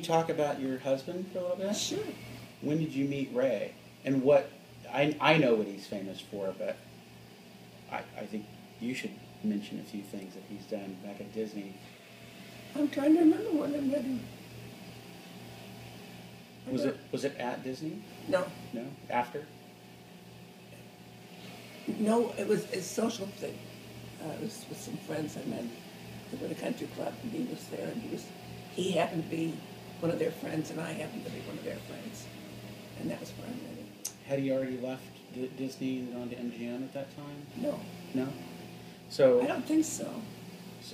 talk about your husband for a little bit? Sure. When did you meet Ray? And what, I know what he's famous for, but I think you should mention a few things that he's done back at Disney. I'm trying to remember when I met him. Was it at Disney? No. No? After? No, it was a social thing. It was with some friends I met. They were at a country club, and he was there, and he happened to be one of their friends, and I happened to be one of their friends. And that was where I met him. Had he already left Disney and gone to MGM at that time? No. No? So I don't think so.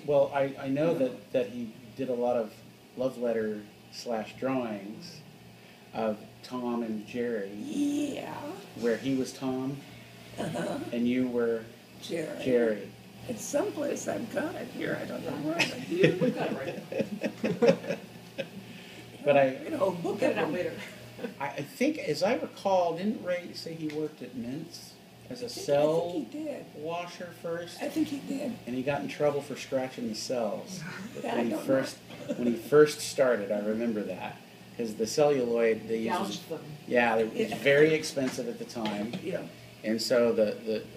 Well, I know that he did a lot of love letter / drawings of Tom and Jerry. Yeah. Where he was Tom and you were Jerry. It's someplace I've got it here. I don't know where We've got it right. But we'll book it out later. I think, as I recall, didn't Ray say he worked at Mintz as a cell I think he did. washer first? I think he did. And he got in trouble for scratching the cells. Yeah, When he first started, I remember that. Because the celluloid they used was, it was very expensive at the time. Yeah. And so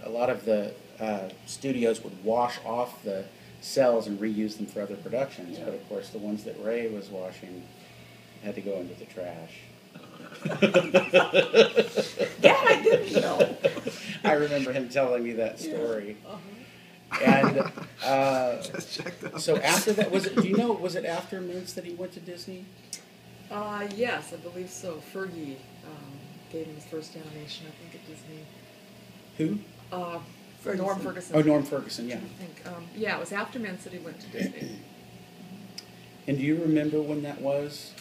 a lot of the studios would wash off the cells and reuse them for other productions. Yeah. But of course, the ones that Ray was washing had to go into the trash. That I didn't know. I remember him telling me that story. Yeah. And so after that, do you know, was it after Mintz that he went to Disney? Yes, I believe so. Fergie gave him his first animation, I think, at Disney. Who? Norm Ferguson. Oh, Norm Ferguson, yeah. I think. Yeah, it was after Mintz that he went to Disney. And do you remember when that was?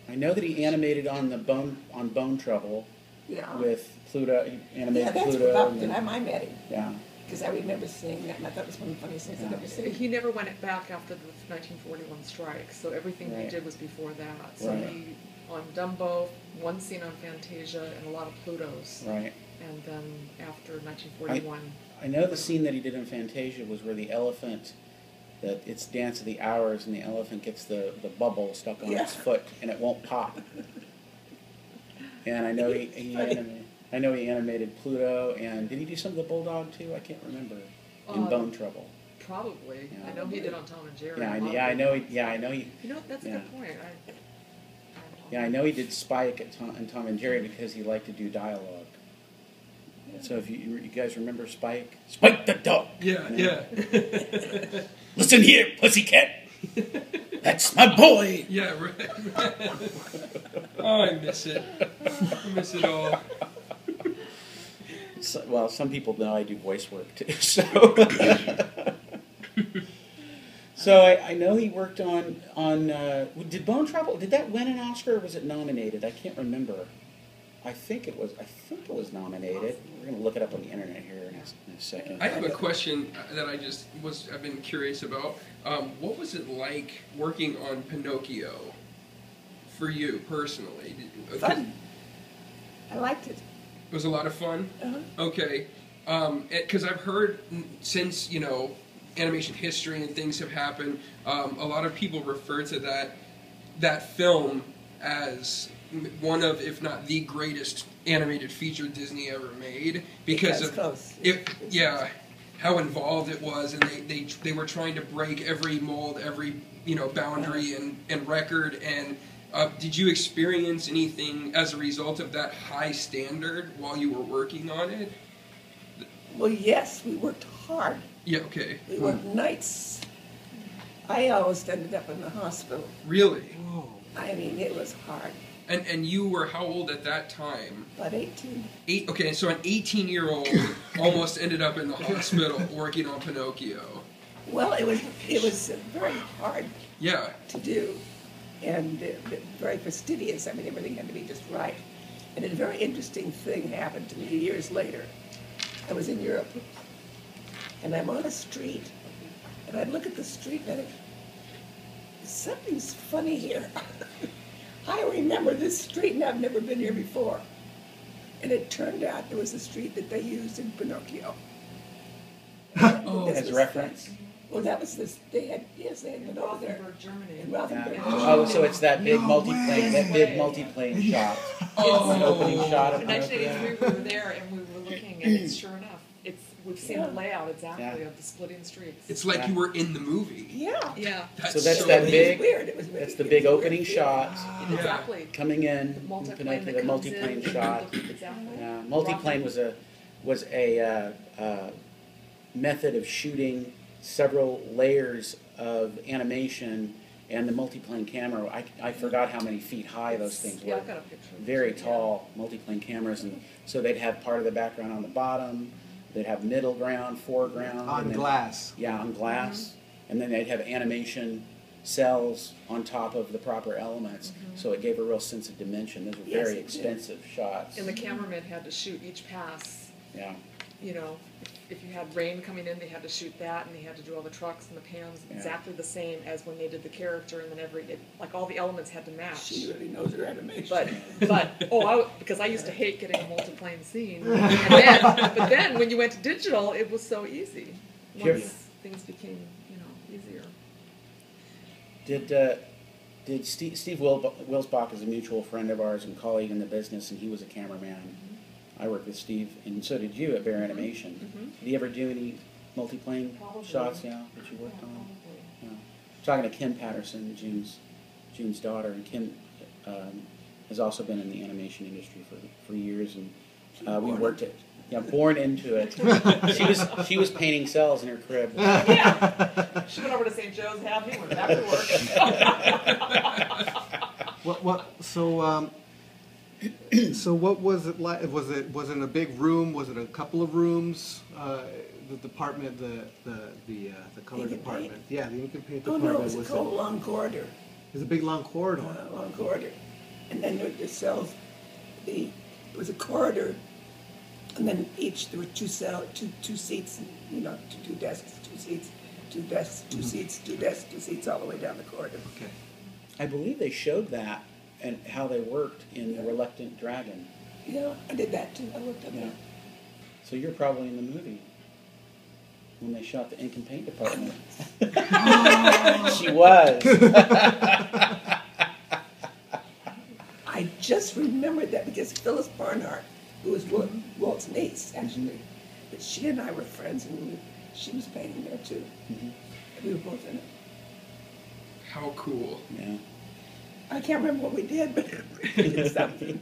I know that he animated on Bone Trouble. Yeah. With Pluto. He animated that's Pluto. about the time I met him. Yeah. Because I remember seeing that, and I thought it was one of the funniest things I'd ever seen. He never went back after the 1941 strike, so everything he did was before that. So he, on Dumbo, one scene on Fantasia, and a lot of Plutos. Right. And then after 1941... I know the scene that he did in Fantasia was where the elephant, that it's Dance of the Hours, and the elephant gets the bubble stuck on its foot, and it won't pop. And I know he animated Pluto, and did he do some of the Bulldog too? I can't remember. In Bone Trouble. Probably. Yeah. I know he did on Tom and Jerry. I know he. You know, that's a good point. I know he did Spike in Tom and Jerry because he liked to do dialogue. Yeah. So if you guys remember Spike? Spike the dog! Yeah. Listen here, pussycat! That's my boy! Yeah, right. Oh, I miss it. I miss it all. So, well, some people know I do voice work too, so... So I know he worked on did Bone Trouble, did that win an Oscar or was it nominated? I can't remember. I think it was nominated. We're going to look it up on the internet here in a second. I have a question that I've been curious about. What was it like working on Pinocchio for you personally? Fun. I liked it. It was a lot of fun? Uh-huh. Okay. Because I've heard since, animation history and things have happened, a lot of people refer to that film as one of, if not the greatest animated feature Disney ever made because of how involved it was, and they were trying to break every mold, every boundary and record. And did you experience anything as a result of that high standard while you were working on it? Well, yes, we worked hard. Yeah, okay. We worked nights. I almost ended up in the hospital. Really? Whoa. I mean, it was hard. And you were how old at that time? About 18. Okay, so an 18-year-old almost ended up in the hospital working on Pinocchio. Well, it was very hard to do, and very fastidious. I mean, everything had to be just right. And a very interesting thing happened to me years later. I was in Europe, and I'm on a street, and I look at the street, and I think, something's funny here. I remember this street, and I've never been here before. And it turned out it was a street that they used in Pinocchio. As a reference? Well, that was this. They had been over there. Rothenburg, Germany. In Rothenburg. Yeah. Oh, so it's that big multiplane shot. Oh. The opening shot of In 1983, we were there and we were looking, and it's sure enough. We've seen the layout exactly of the splitting streets. It's like you were in the movie. Yeah. Yeah. So that's that big. It was weird. That's the big opening shot. Exactly. Coming in, The Pinocchio, the multiplane shot. Exactly. Yeah, multiplane was a method of shooting several layers of animation, and the multiplane camera. I forgot how many feet high those things were. Yeah, I've got a picture. Very tall multiplane cameras, and so they'd have part of the background on the bottom. They'd have middle ground, foreground. On glass. Yeah, on glass. And then they'd have animation cells on top of the proper elements. So it gave a real sense of dimension. Those were very expensive shots. And the cameraman had to shoot each pass. Yeah. You know, if you had rain coming in, they had to shoot that, and they had to do all the trucks and the pans exactly the same as when they did the character, and then like all the elements had to match. She really knows her animation. Because I used to hate getting a multiplane scene, but then when you went to digital, it was so easy. Once things became, easier. Did Steve Wilsbach is a mutual friend of ours and colleague in the business, and he was a cameraman. I worked with Steve, and so did you at Bear Animation. Did he ever do any multiplane shots? Yeah, that you worked on. Yeah. Talking to Kim Patterson, June's daughter, and Kim has also been in the animation industry for years, and we worked it. Yeah, born into it. She was painting cells in her crib. Yeah, she went over to St. Joe's, had me, went back to work. So what was it like? Was it in a big room? Was it a couple of rooms? The department, the color department. Yeah, the ink and paint department. It was a long corridor. It was a big long corridor. Long corridor, and then the cells. It was a corridor, and then there were two seats, two desks, two seats, two desks, two seats, two desks, two seats, all the way down the corridor. Okay. I believe they showed that and how they worked in The Reluctant Dragon. Yeah, I did that too. I worked on that. So you're probably in the movie when they shot the ink and paint department. She was. I just remembered that because Phyllis Barnhart, who was Walt's niece, actually, but she and I were friends, and she was painting there too. We were both in it. How cool. Yeah. I can't remember what we did, but we did something.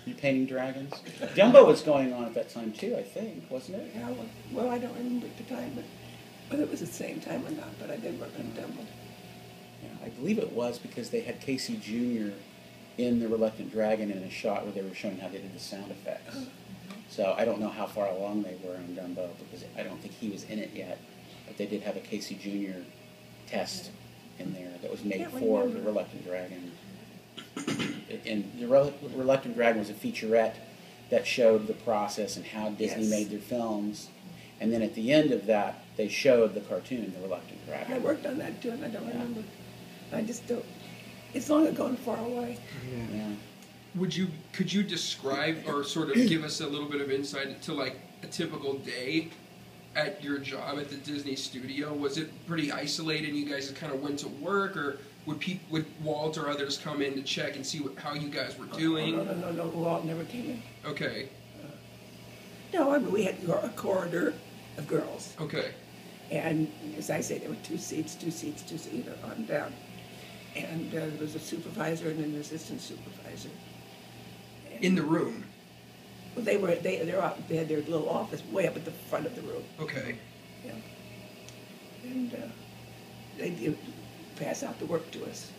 You painting dragons? Dumbo was going on at that time too, I think, wasn't it? Yeah, well, I don't remember at the time, but whether it was the same time or not, but I did work on Dumbo. Yeah, I believe it was because they had Casey Jr. in The Reluctant Dragon in a shot where they were showing how they did the sound effects. So I don't know how far along they were on Dumbo because I don't think he was in it yet, but they did have a Casey Jr. test in there that was made for The Reluctant Dragon. And The Reluctant Dragon was a featurette that showed the process and how Disney made their films. And then at the end of that, they showed the cartoon, The Reluctant Dragon. I worked on that too, and I don't remember. I just don't. It's long ago and far away. Yeah. Could you describe or sort of give us a little bit of insight to like a typical day at your job at the Disney studio? Was it pretty isolated? You guys kind of went to work, or would Walt or others come in to check and see how you guys were doing? No. Walt never came in. Okay. No, I mean, we had a corridor of girls. Okay. And as I say, there were two seats, on down. And there was a supervisor and an assistant supervisor. And in the room? Well, they had their little office way up at the front of the room. Okay. Yeah. And they did pass out the work to us.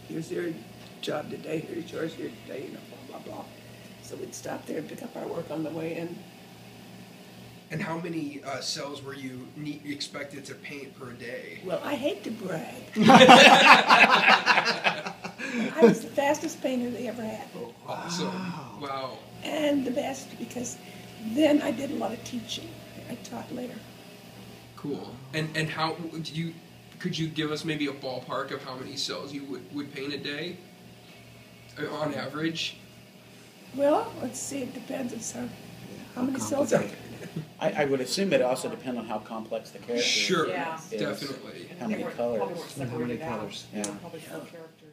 Here's your job today, here's yours here today, blah, blah, blah. So we'd stop there and pick up our work on the way in. And how many cells were you expected to paint per day? Well, I hate to brag. I was the fastest painter they ever had. Oh, awesome. Wow. And the best, because then I did a lot of teaching. I taught later. Cool. And how could you give us maybe a ballpark of how many cells you would paint a day on average? Well, let's see, it depends. How many cells are there? I would assume it also depend on how complex the character Sure, Yeah. is. definitely. And How many they were colors? Probably more separated out. colors? They were Yeah. probably per character.